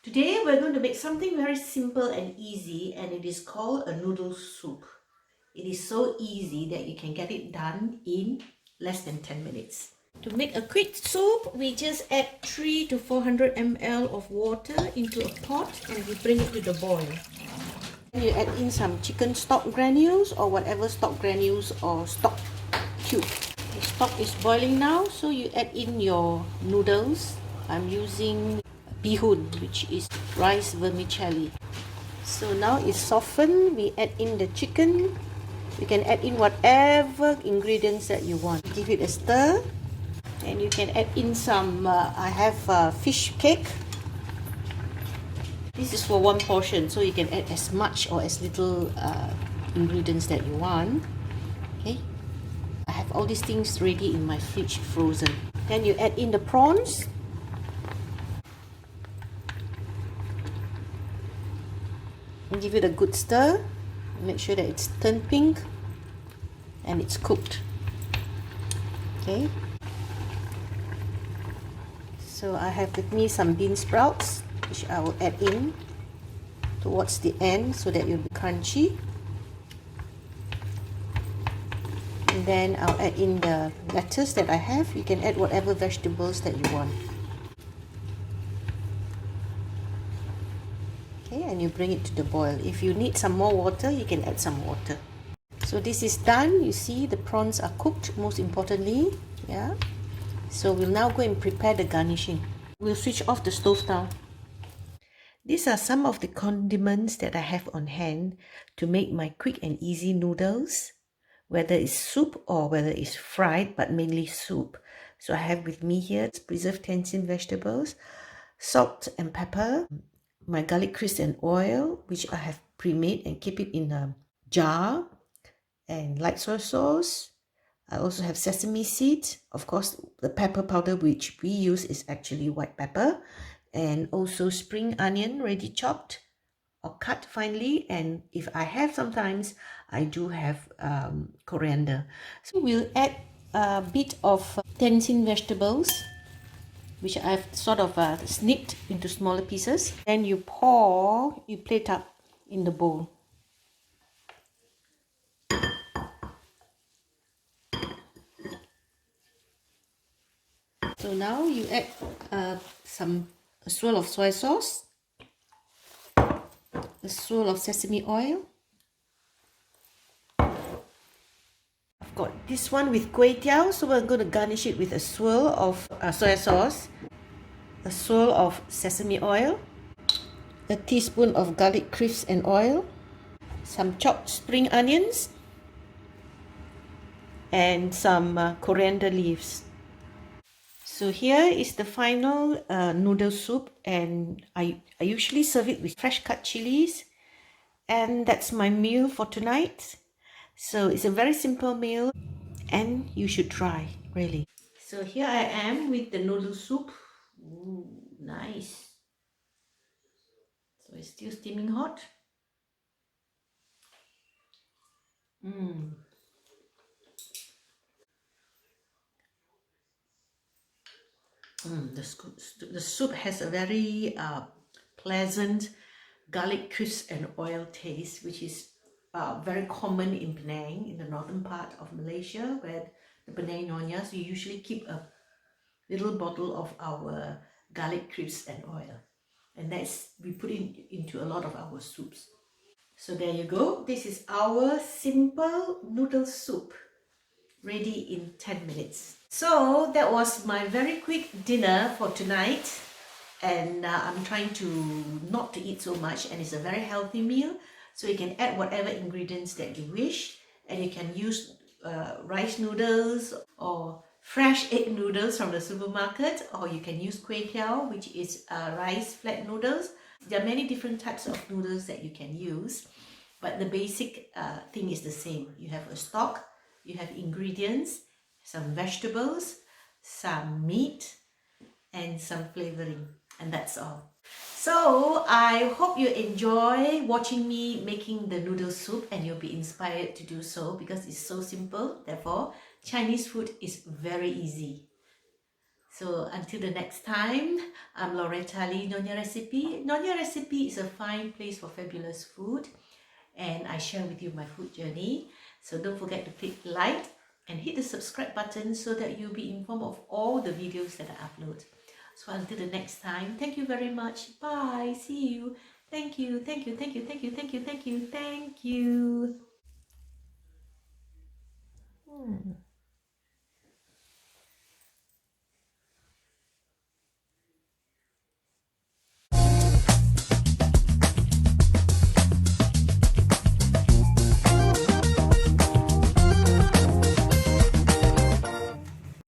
Today we're going to make something very simple and easy, and it is called a noodle soup. It is so easy that you can get it done in less than 10 minutes. To make a quick soup, we just add 3 to 400 ml of water into a pot and we bring it to the boil. You add in some chicken stock granules or whatever stock granules or stock cube. The stock is boiling now, so you add in your noodles. I'm using bihun, which is rice vermicelli. So now it's softened. We add in the chicken. You can add in whatever ingredients that you want. Give it a stir, and you can add in some. I have fish cake. This is for one portion, so you can add as much or as little ingredients that you want. Okay, I have all these things ready in my fridge, frozen. Then you add in the prawns. And give it a good stir. Make sure that it's turned pink and it's cooked. Okay. So I have with me some bean sprouts, which I will add in towards the end so that it will be crunchy. And then I'll add in the lettuce that I have. You can add whatever vegetables that you want. Okay, and you bring it to the boil. If you need some more water, you can add some water. So this is done. You see the prawns are cooked, most importantly. Yeah. So we'll now go and prepare the garnishing. We'll switch off the stove now. These are some of the condiments that I have on hand to make my quick and easy noodles, whether it's soup or whether it's fried, but mainly soup. So I have with me here preserved tensin vegetables, salt and pepper, my garlic crisp and oil, which I have pre-made and keep it in a jar, and light soy sauce. I also have sesame seeds. Of course, the pepper powder which we use is actually white pepper, and also spring onion ready chopped or cut finely, and if I have, sometimes I do have coriander. So we'll add a bit of tensin vegetables, which I've sort of snipped into smaller pieces. Then you plate up in the bowl. So now you add a swirl of soy sauce, a swirl of sesame oil. I've got this one with kway teow, so we're going to garnish it with a swirl of soy sauce, a swirl of sesame oil, a teaspoon of garlic crisp and oil, some chopped spring onions, and some coriander leaves. So here is the final noodle soup, and I usually serve it with fresh cut chilies, and that's my meal for tonight. So it's a very simple meal and you should try, really. So here I am with the noodle soup. Ooh, nice. So it's still steaming hot. The soup has a very pleasant garlic crisp and oil taste, which is very common in Penang, in the northern part of Malaysia, where the Penang Nyonyas, we usually keep a little bottle of our garlic crisp and oil, and we put it into a lot of our soups. So there you go. This is our simple noodle soup, ready in 10 minutes. So that was my very quick dinner for tonight, and I'm trying to not to eat so much, and it's a very healthy meal. So you can add whatever ingredients that you wish, and you can use rice noodles or fresh egg noodles from the supermarket, or you can use kway teow, which is rice flat noodles. There are many different types of noodles that you can use, but the basic thing is the same. You have a stock, you have ingredients, some vegetables, some meat, and some flavoring, and that's all. So I hope you enjoy watching me making the noodle soup, and you'll be inspired to do so because it's so simple. Therefore, Chinese food is very easy. So until the next time, I'm Loretta Lee, Nonya Recipe. Nonya Recipe is a fine place for fabulous food, and I share with you my food journey. So don't forget to click like and hit the subscribe button so that you'll be informed of all the videos that I upload. So until the next time, thank you very much. Bye. See you. Thank you. Thank you. Thank you. Thank you. Thank you. Thank you. Thank you.